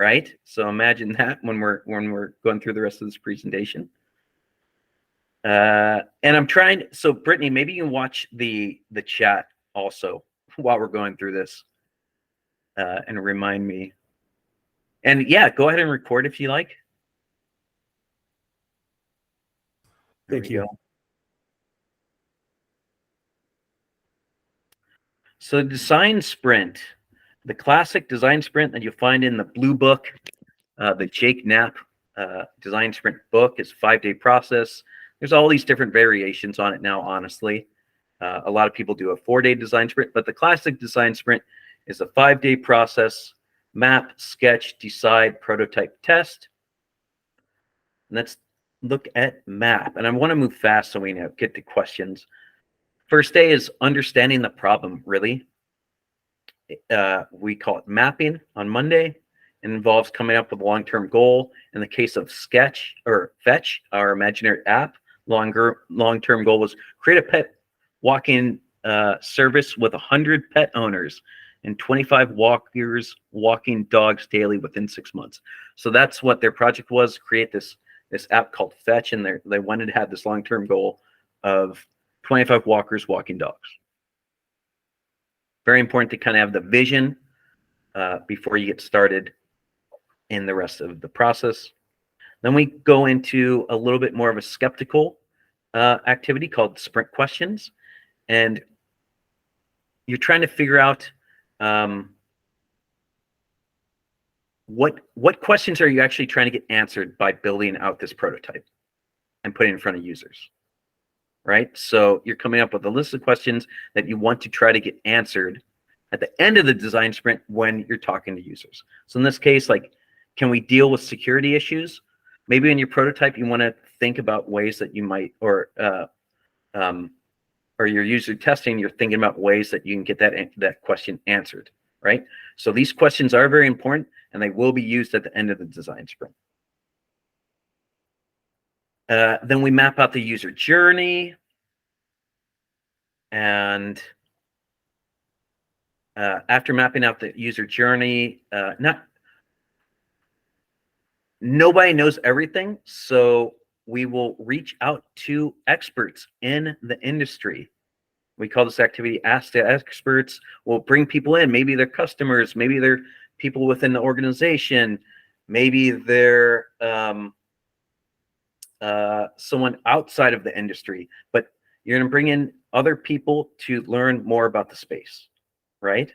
right? So imagine that when we're going through the rest of this presentation. And I'm trying, so Brittany, maybe you can watch the chat also while we're going through this, and remind me. And yeah, go ahead and record if you like. Thank you. So design sprint, the classic design sprint that you'll find in the blue book, the Jake Knapp design sprint book, is a 5-day process. There's all these different variations on it now, honestly. A lot of people do a 4-day design sprint, but the classic design sprint is a 5-day process: map, sketch, decide, prototype, test. And let's look at map. And I want to move fast so we get to questions. First day is understanding the problem, really. We call it mapping on Monday. It involves coming up with a long-term goal. In the case of Sketch or Fetch, our imaginary app, long-term goal was create a pet walking service with 100 pet owners and 25 walkers walking dogs daily within 6 months. So that's what their project was: create this app called Fetch, and they wanted to have this long-term goal of 25 walkers walking dogs. Very important to kind of have the vision before you get started in the rest of the process. Then we go into a little bit more of a skeptical activity called sprint questions. And you're trying to figure out what questions are you actually trying to get answered by building out this prototype and putting it in front of users, right? So you're coming up with a list of questions that you want to try to get answered at the end of the design sprint when you're talking to users. So in this case, like, can we deal with security issues? Maybe in your prototype, you want to think about ways that you might, or your user testing, you're thinking about ways that you can get that question answered, right? So these questions are very important, and they will be used at the end of the design sprint. Then we map out the user journey, and after mapping out the user journey, nobody knows everything, so we will reach out to experts in the industry. We call this activity Ask the Experts. We'll bring people in. Maybe they're customers, maybe they're people within the organization, maybe they're someone outside of the industry, but you're going to bring in other people to learn more about the space, right?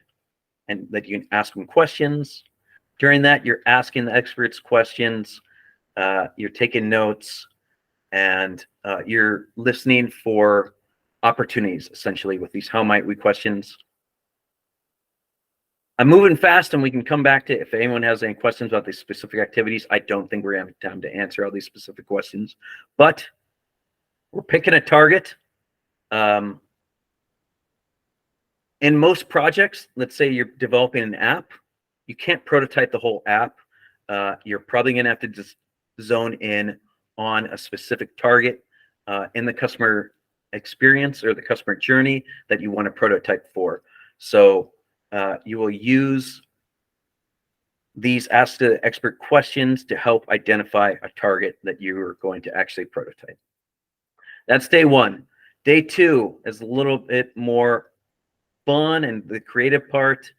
And that you can ask them questions. During that, you're asking the experts questions, you're taking notes, and you're listening for opportunities, essentially, with these how might we questions. I'm moving fast, and we can come back to if anyone has any questions about these specific activities. I don't think we're going to have time to answer all these specific questions, but we're picking a target. In most projects, let's say you're developing an app, you can't prototype the whole app. You're probably going to have to just zone in on a specific target in the customer experience or the customer journey that you want to prototype for. So you will use these Ask the Expert questions to help identify a target that you are going to actually prototype. That's day one. Day two is a little bit more fun and the creative part.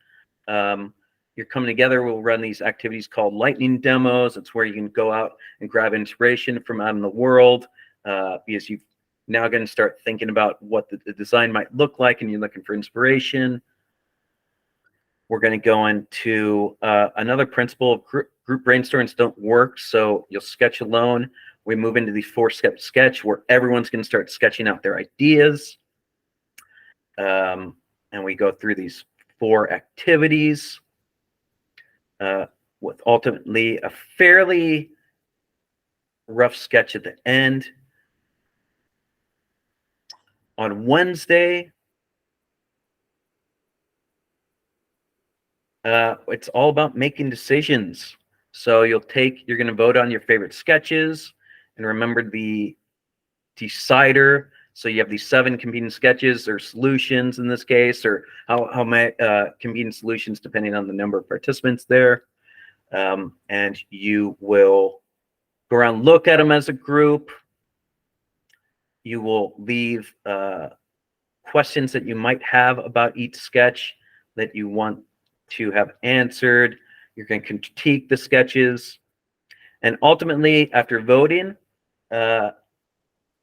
You're coming together. We'll run these activities called lightning demos. It's where you can go out and grab inspiration from out in the world, because you've now going to start thinking about what the design might look like, and you're looking for inspiration. We're going to go into another principle of group brainstorms don't work. So you'll sketch alone. We move into the 4-step sketch where everyone's going to start sketching out their ideas. And we go through these 4 activities with ultimately a fairly rough sketch at the end. On Wednesday, it's all about making decisions. So you're going to vote on your favorite sketches, and remember the decider. So you have these 7 competing sketches or solutions in this case, or how many competing solutions depending on the number of participants there. and you will go around, look at them as a group. You will leave questions that you might have about each sketch that you want to have answered. You're going to critique the sketches. And ultimately, after voting,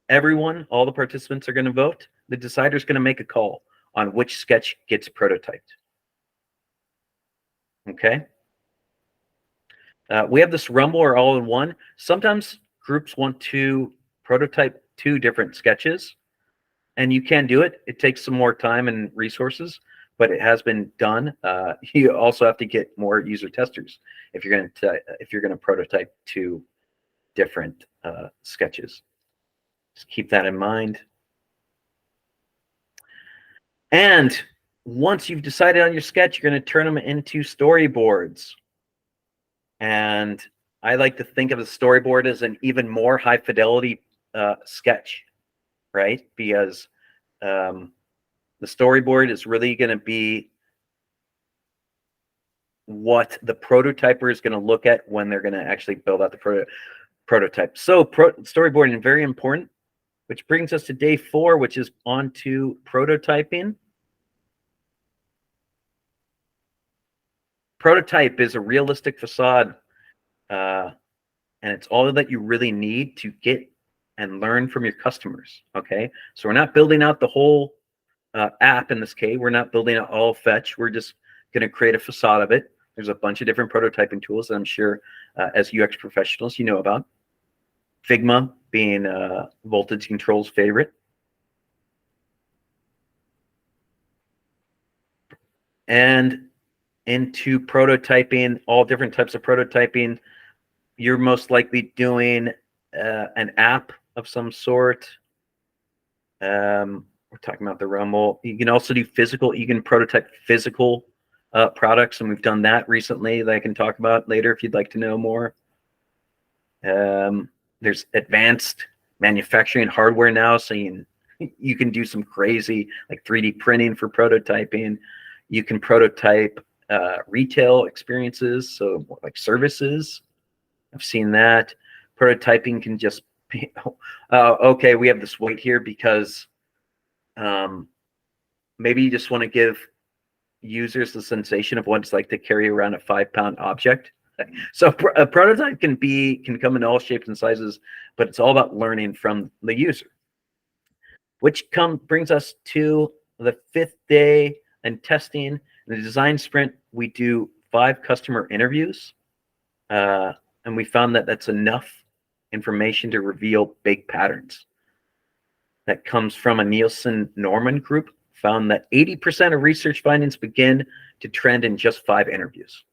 everyone, all the participants are going to vote. The decider is going to make a call on which sketch gets prototyped. Okay? We have this Rumble or all-in-one. Sometimes groups want to prototype 2 different sketches, and you can do it. It takes some more time and resources, but it has been done. You also have to get more user testers if you're going to prototype 2 different sketches. Just keep that in mind. And once you've decided on your sketch, you're going to turn them into storyboards. And I like to think of a storyboard as an even more high fidelity sketch, right? Because the storyboard is really going to be what the prototyper is going to look at when they're going to actually build out the prototype. So storyboarding is very important, which brings us to day 4, which is on to prototyping. Prototype is a realistic facade, and it's all that you really need to get and learn from your customers. Okay, so we're not building out the whole app in this case. We're not building out all Fetch. We're just going to create a facade of it. There's a bunch of different prototyping tools that I'm sure as UX professionals you know about. Figma being Voltage Control's favorite. And into prototyping, all different types of prototyping. You're most likely doing an app of some sort. We're talking about the Rumble. You can also do physical. You can prototype physical products, and we've done that recently that I can talk about later if you'd like to know more. There's advanced manufacturing hardware now, so you can do some crazy like 3D printing for prototyping. You can prototype retail experiences, so like services. I've seen that. Prototyping can just be, okay, we have this weight here because maybe you just want to give users the sensation of what it's like to carry around a 5-pound object. So a prototype can come in all shapes and sizes, but it's all about learning from the user. Which brings us to the 5th day and testing. In the design sprint, we do 5 customer interviews, and we found that that's enough information to reveal big patterns. That comes from a Nielsen-Norman group, found that 80% of research findings begin to trend in just 5 interviews.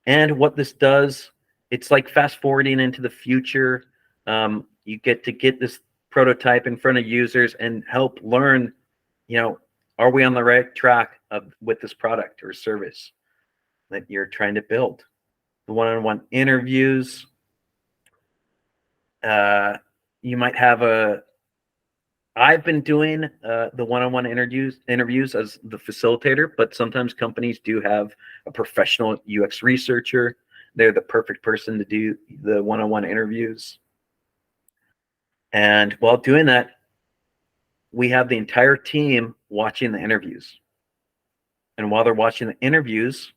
And what this does, it's like fast forwarding into the future. You get this prototype in front of users and help learn, are we on the right track with this product or service that you're trying to build? The one-on-one interviews, you might have I've been doing the one-on-one interviews as the facilitator, but sometimes companies do have a professional UX researcher. They're the perfect person to do the one-on-one interviews. And while doing that, we have the entire team watching the interviews. And while they're watching the interviews,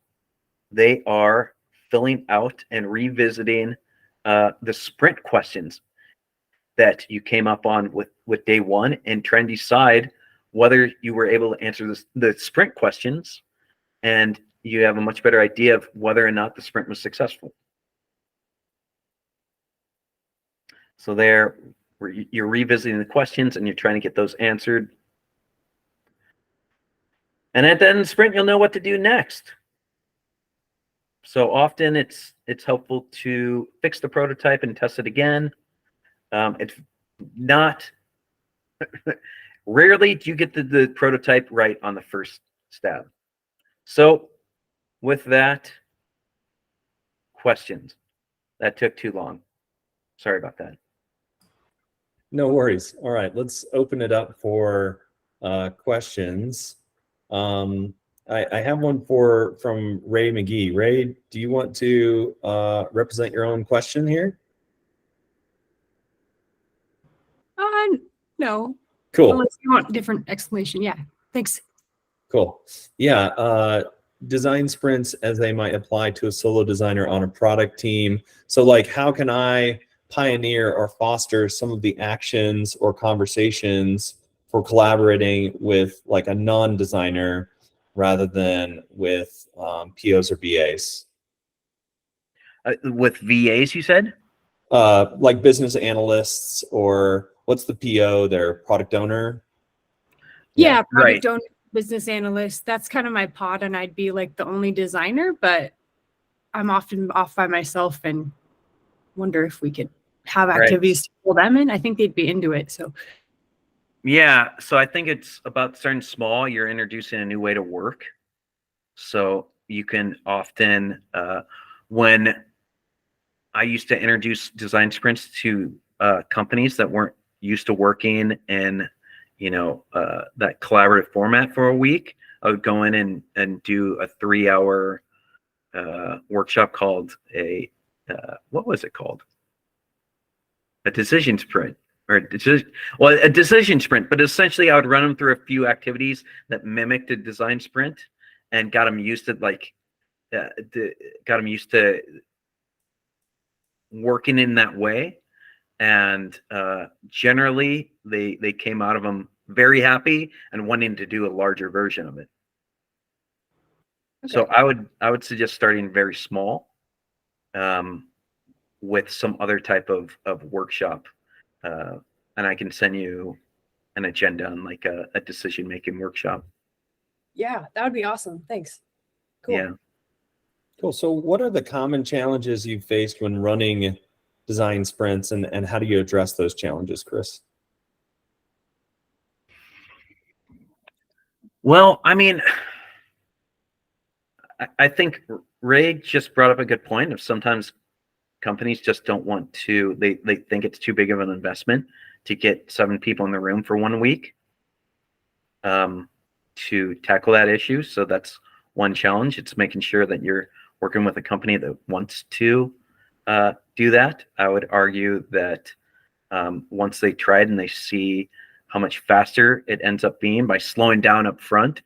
they are filling out and revisiting the sprint questions that you came up on with day 1 and trying to decide whether you were able to answer the sprint questions, and you have a much better idea of whether or not the sprint was successful. So you're revisiting the questions and you're trying to get those answered. And at the end of the sprint, you'll know what to do next. So often it's helpful to fix the prototype and test it again. It's not rarely do you get the prototype right on the first stab. So with that, questions. That took too long. Sorry about that. No worries. All right, let's open it up for questions. I have one from Ray McGee. Ray, do you want to represent your own question here? No. Cool. Unless you want different explanation. Yeah. Thanks. Cool. Yeah. Design sprints as they might apply to a solo designer on a product team. So like, how can I pioneer or foster some of the actions or conversations for collaborating with like a non-designer rather than with POs or BAs? With VAs, you said? Like business analysts, or what's the PO, their product owner? Yeah. Right. Product owner, business analyst. That's kind of my pod, and I'd be like the only designer, but I'm often off by myself and wonder if we could have activities to pull them in. I think they'd be into it. So Yeah, so I think it's about starting small. You're introducing a new way to work. So you can often, when I used to introduce design sprints to companies that weren't used to working in, that collaborative format for a week, I would go in and do a 3-hour workshop called what was it called? A decision sprint. A decision sprint, but essentially I would run them through a few activities that mimicked a design sprint and got them used to working in that way. And generally they came out of them very happy and wanting to do a larger version of it. okay. So I would suggest starting very small with some other type of workshop. And I can send you an agenda on like a decision-making workshop. Yeah, that would be awesome. Thanks. Cool. Yeah. Cool. So what are the common challenges you've faced when running design sprints, and how do you address those challenges, Chris? Well, I mean, I think Ray just brought up a good point of sometimes companies just don't want to, they think it's too big of an investment to get 7 people in the room for 1 week to tackle that issue. So that's one challenge. It's making sure that you're working with a company that wants to do that. I would argue that once they try it and they see how much faster it ends up being by slowing down up front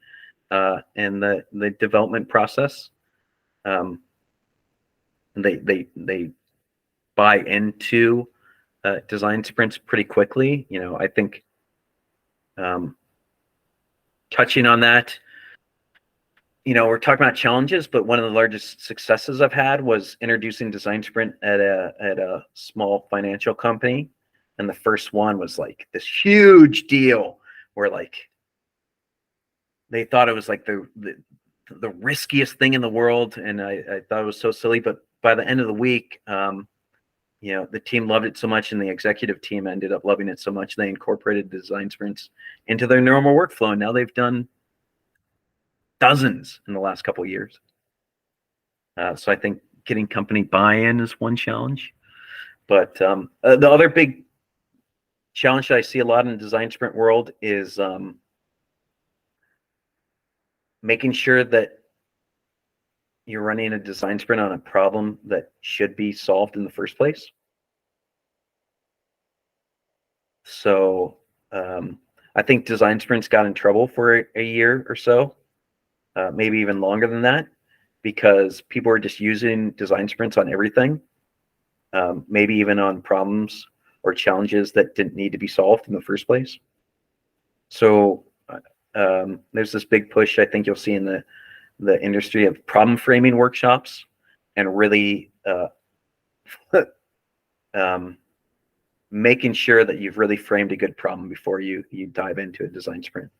in the development process, and they buy into design sprints pretty quickly. I think touching on that, we're talking about challenges, but one of the largest successes I've had was introducing design sprint at a small financial company. And the first one was like this huge deal where like they thought it was like the riskiest thing in the world. And I thought it was so silly, but by the end of the week, the team loved it so much, and the executive team ended up loving it so much they incorporated design sprints into their normal workflow. And now they've done dozens in the last couple of years. So I think getting company buy-in is one challenge. But the other big challenge that I see a lot in the design sprint world is making sure that you're running a design sprint on a problem that should be solved in the first place. So I think design sprints got in trouble for a year or so, maybe even longer than that, because people are just using design sprints on everything, maybe even on problems or challenges that didn't need to be solved in the first place. So there's this big push I think you'll see in the industry of problem framing workshops, and really making sure that you've really framed a good problem before you dive into a design sprint.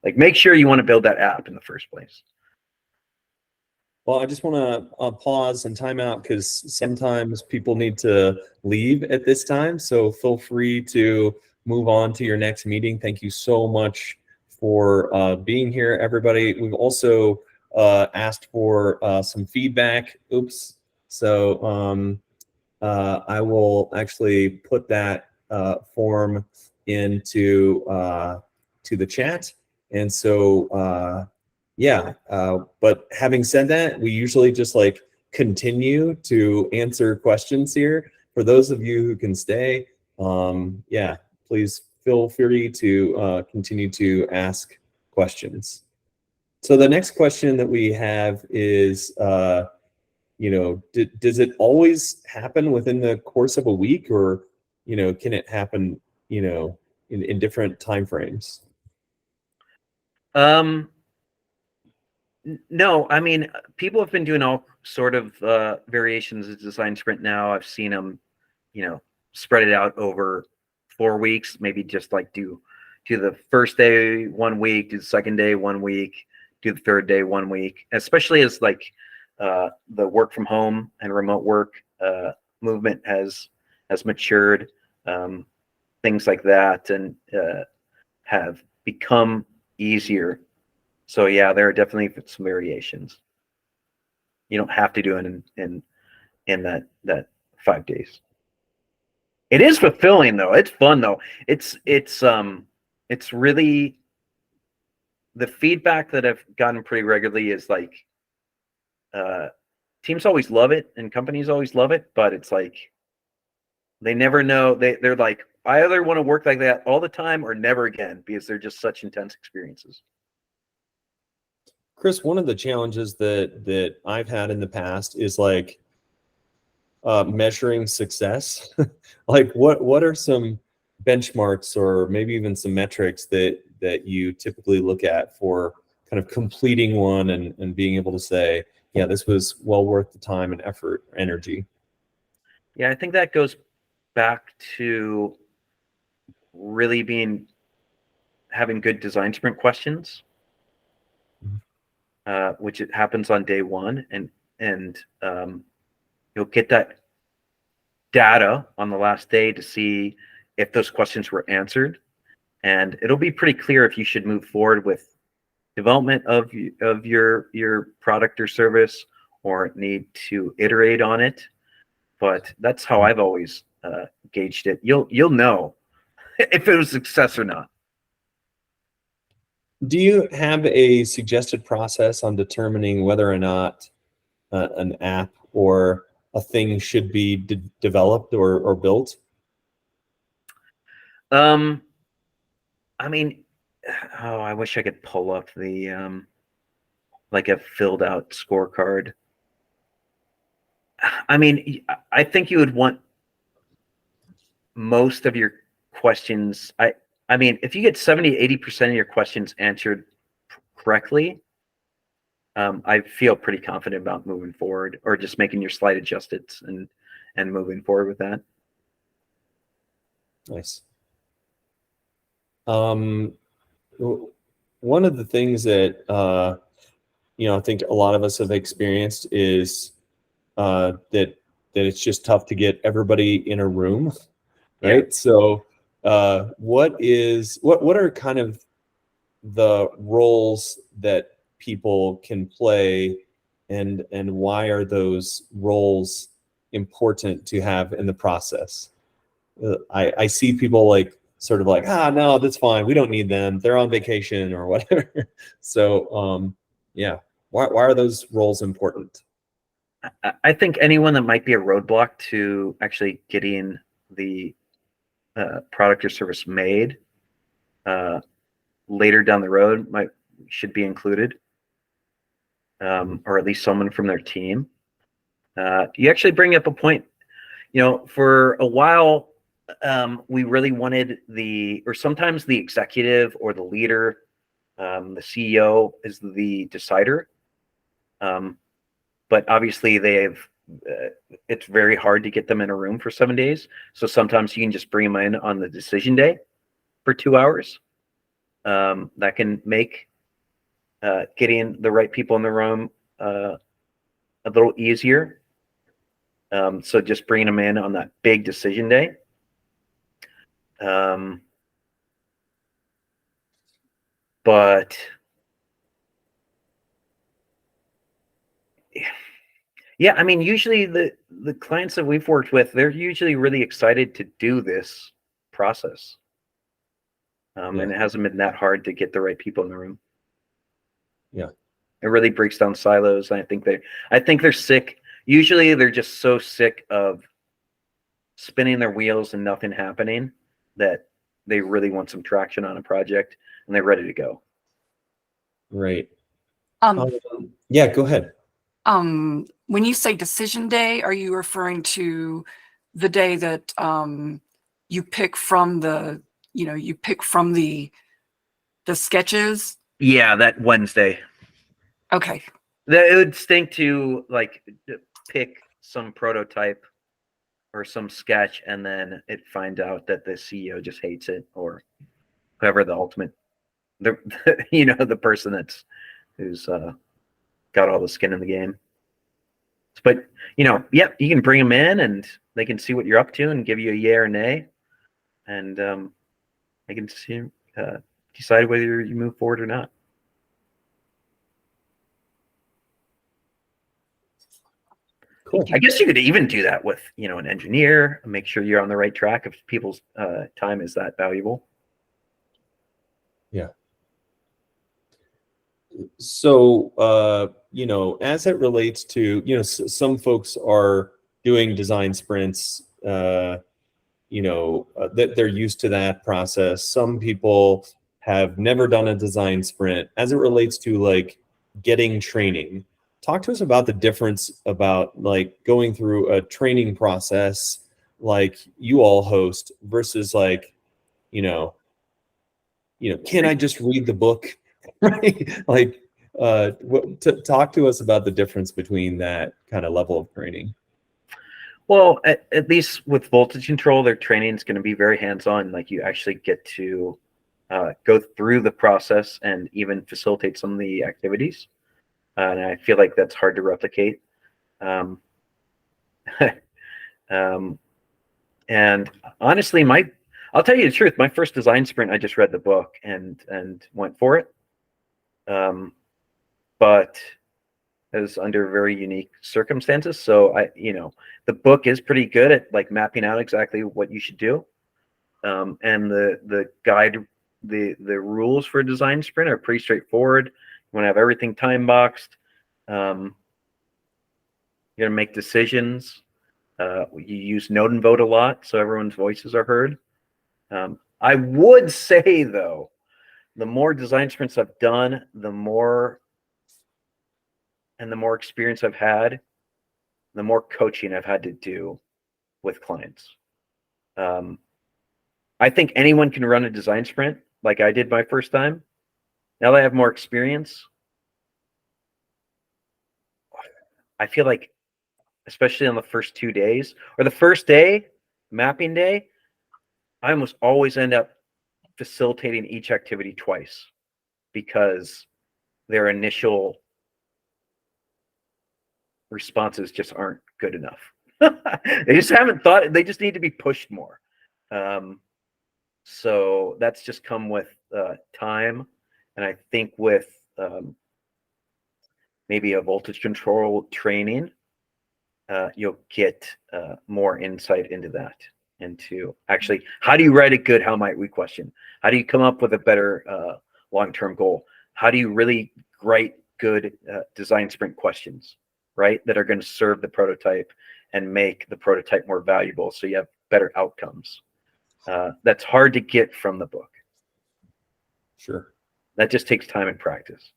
Like, make sure you want to build that app in the first place. Well, I just want to pause and time out because sometimes people need to leave at this time. So feel free to move on to your next meeting. Thank you so much for being here, everybody. We've also asked for some feedback. Oops. So I will actually put that form into to the chat. And so Yeah. But having said that, we usually just like continue to answer questions here. For those of you who can stay, yeah, please feel free to continue to ask questions. So the next question that we have is, does it always happen within the course of a week, or, can it happen, in different time frames? No, I mean, people have been doing all sort of variations of design sprint now. I've seen them, spread it out over 4 weeks, maybe just like do the first day 1 week, do the second day 1 week, do the third day 1 week, especially as like the work from home and remote work movement has matured, things like that, and have become easier. So yeah, there are definitely some variations. You don't have to do it in that 5 days. It is fulfilling though. It's fun though. It's really, the feedback that I've gotten pretty regularly is like teams always love it and companies always love it, but it's like they never know. They're like, I either want to work like that all the time or never again, because they're just such intense experiences. Chris, one of the challenges that I've had in the past is like measuring success. Like what are some benchmarks or maybe even some metrics that you typically look at for kind of completing one and being able to say, yeah, this was well worth the time and effort, energy? Yeah, I think that goes back to really having good design sprint questions, which it happens on day one, and you'll get that data on the last day to see if those questions were answered, and it'll be pretty clear if you should move forward with development of your product or service, or need to iterate on it. But that's how I've always gauged it. You'll know if it was a success or not. Do you have a suggested process on determining whether or not an app or a thing should be developed or built? I mean, I wish I could pull up the like a filled out scorecard. I mean, I think you would want most of your questions. I mean, if you get 70-80% of your questions answered correctly, I feel pretty confident about moving forward, or just making your slight adjustments and moving forward with that. Nice. One of the things that I think a lot of us have experienced is that it's just tough to get everybody in a room, right? Yeah. So what are kind of the roles that people can play, and why are those roles important to have in the process? I see people like sort of like, no, that's fine, we don't need them, they're on vacation or whatever. So yeah, why are those roles important? I think anyone that might be a roadblock to actually getting the product or service made later down the road should be included, or at least someone from their team. You actually bring up a point. For a while, we really wanted sometimes the executive or the leader, the CEO is the decider. But obviously it's very hard to get them in a room for 7 days. So sometimes you can just bring them in on the decision day for 2 hours. That can make getting the right people in the room a little easier. So just bringing them in on that big decision day. But yeah, I mean, usually the clients that we've worked with, they're usually really excited to do this process. And it hasn't been that hard to get the right people in the room. Yeah. It really breaks down silos. And I think they're sick. Usually they're just so sick of spinning their wheels and nothing happening that they really want some traction on a project and they're ready to go. Right. Um, Yeah, go ahead. when you say decision day, are you referring to the day that you pick from the, the sketches? Yeah, that Wednesday. Okay. It would stink to like pick some prototype or some sketch and then it find out that the CEO just hates it, or whoever the ultimate, the person who's got all the skin in the game. But you can bring them in and they can see what you're up to and give you a yay or nay, and they can see, decide whether you move forward or not. Cool. I guess you could even do that with an engineer, make sure you're on the right track if people's time is that valuable. Yeah. So, as it relates to, some folks are doing design sprints, that they're used to that process. Some people have never done a design sprint. As it relates to like getting training, talk to us about the difference about like going through a training process like you all host versus like, can I just read the book? Right? Like, talk to us about the difference between that kind of level of training. Well, at least with voltage control, their training is going to be very hands-on. Like you actually get to go through the process and even facilitate some of the activities. And I feel like that's hard to replicate. And honestly, I'll tell you the truth. My first design sprint, I just read the book and went for it. But it was under very unique circumstances. So the book is pretty good at like mapping out exactly what you should do. And the guide, the rules for a design sprint are pretty straightforward. You want to have everything time boxed. You're going to make decisions. You use note and vote a lot, so everyone's voices are heard. I would say though, the more design sprints I've done, the more experience I've had, the more coaching I've had to do with clients. I think anyone can run a design sprint like I did my first time. Now that I have more experience, I feel like, especially on the first 2 days or the first day, mapping day, I almost always end up facilitating each activity twice because their initial responses just aren't good enough. They just haven't thought, they just need to be pushed more. So that's just come with time. And I think with maybe a voltage control training, you'll get more insight into that, into actually, how do you write a good how might we question? How do you come up with a better long-term goal? How do you really write good design sprint questions, right? That are going to serve the prototype and make the prototype more valuable so you have better outcomes. That's hard to get from the book. Sure. That just takes time and practice.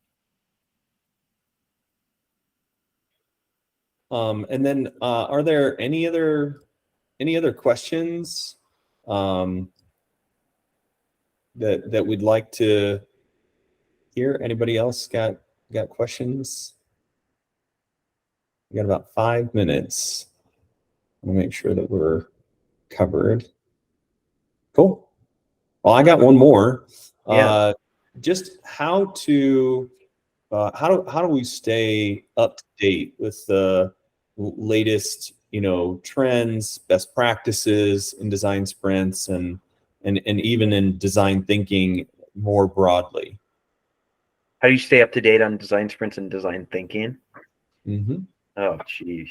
And then are there any other questions that we'd like to hear? Anybody else got questions? We got about 5 minutes. I want to make sure that we're covered. Cool. Well, I got one more. Yeah. Just how do we stay up to date with the latest, trends, best practices in design sprints and even in design thinking more broadly? How do you stay up to date on design sprints and design thinking? Mm-hmm. Oh, geez.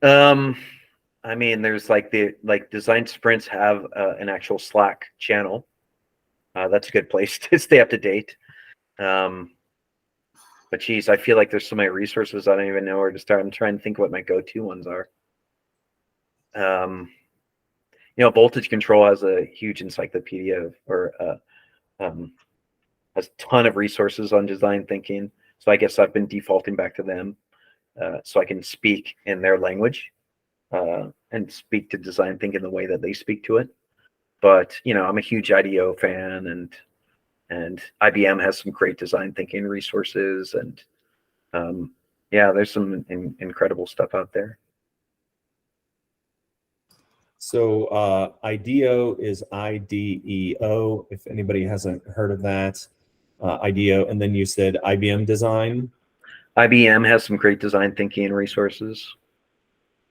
I mean, there's design sprints have an actual Slack channel. That's a good place to stay up to date. But geez, I feel like there's so many resources I don't even know where to start. I'm trying to think what my go-to ones are. Voltage control has a huge encyclopedia has a ton of resources on design thinking. So I guess I've been defaulting back to them so I can speak in their language and speak to design thinking the way that they speak to it. But I'm a huge IDEO fan, and IBM has some great design thinking resources, and there's some incredible stuff out there. So IDEO is IDEO, if anybody hasn't heard of that. IDEO, and then you said IBM Design. IBM has some great design thinking resources.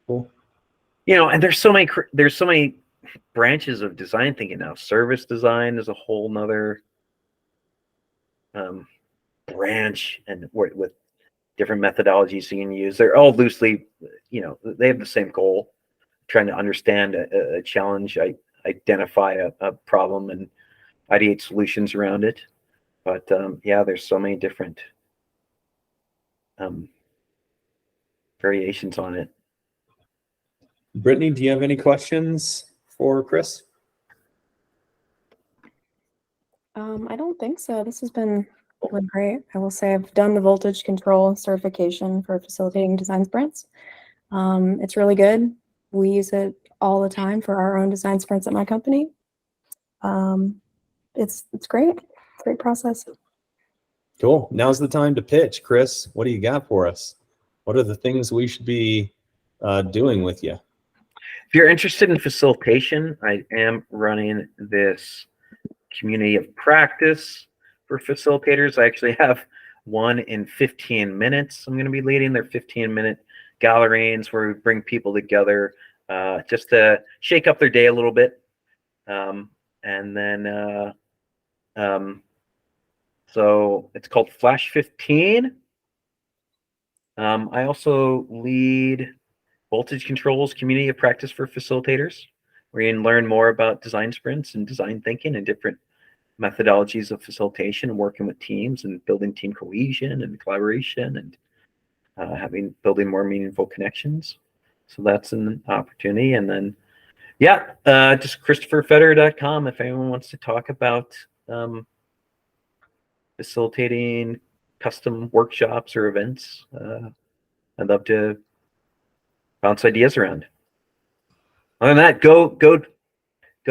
Cool. And there's so many branches of design thinking now. Service design is a whole nother branch, and with different methodologies you can use. They're all loosely, they have the same goal, trying to understand a challenge, identify a problem, and ideate solutions around it. But there's so many different variations on it. Brittany, do you have any questions for Chris? I don't think so. This has been really great. I will say I've done the voltage control certification for facilitating design sprints. It's really good. We use it all the time for our own design sprints at my company. It's great. Great process. Cool. Now's the time to pitch. Chris, what do you got for us? What are the things we should be doing with you? If you're interested in facilitation, I am running this community of practice for facilitators. I actually have one in 15 minutes. I'm going to be leading their 15-minute gatherings where we bring people together just to shake up their day a little bit. So it's called Flash 15. I also lead Voltage Control's community of practice for facilitators, where you can learn more about design sprints and design thinking and different methodologies of facilitation and working with teams and building team cohesion and collaboration and building more meaningful connections. So that's an opportunity. And then, just ChristopherFederer.com if anyone wants to talk about facilitating custom workshops or events. I'd love to bounce ideas around. Other than that, go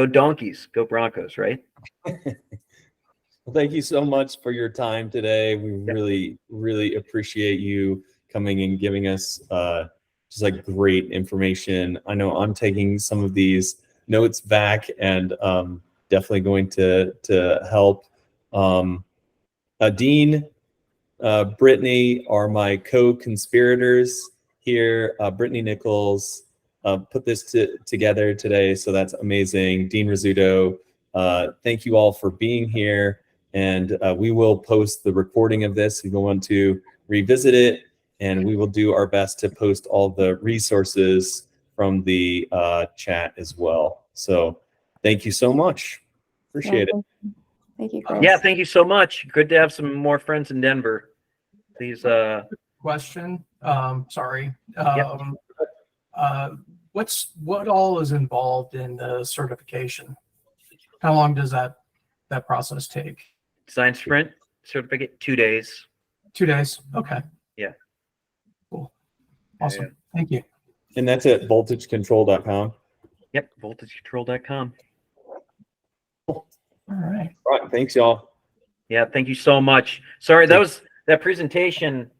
Donkeys, go Broncos, right? Well, thank you so much for your time today. We really, really appreciate you coming and giving us just like great information. I know I'm taking some of these notes back and definitely going to help. Dean, Brittany are my co-conspirators here. Brittany Nichols put this together today, so that's amazing. Dean Rizzuto, thank you all for being here, and we will post the recording of this if you want to revisit it, and we will do our best to post all the resources from the chat as well. So thank you so much. Appreciate it. Thank you, Chris. Yeah, thank you so much. Good to have some more friends in Denver. Please. Question. Sorry. What all is involved in the certification? How long does that process take? Design sprint certificate, 2 days. 2 days. Okay. Yeah. Cool. Awesome. Thank you. And that's at voltagecontrol.com. Yep, voltagecontrol.com. All right. All right, thanks, y'all. Yeah, thank you so much. Sorry, that presentation.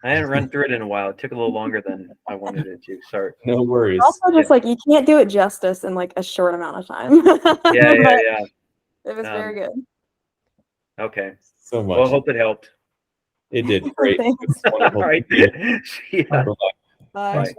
I hadn't run through it in a while. It took a little longer than I wanted it to. Sorry. No worries. Also, just like you can't do it justice in like a short amount of time. Yeah. It was very good. Okay. So much. Well, I hope it helped. It did great. Thanks. It's wonderful. All right. See ya. Bye-bye. Bye. Bye.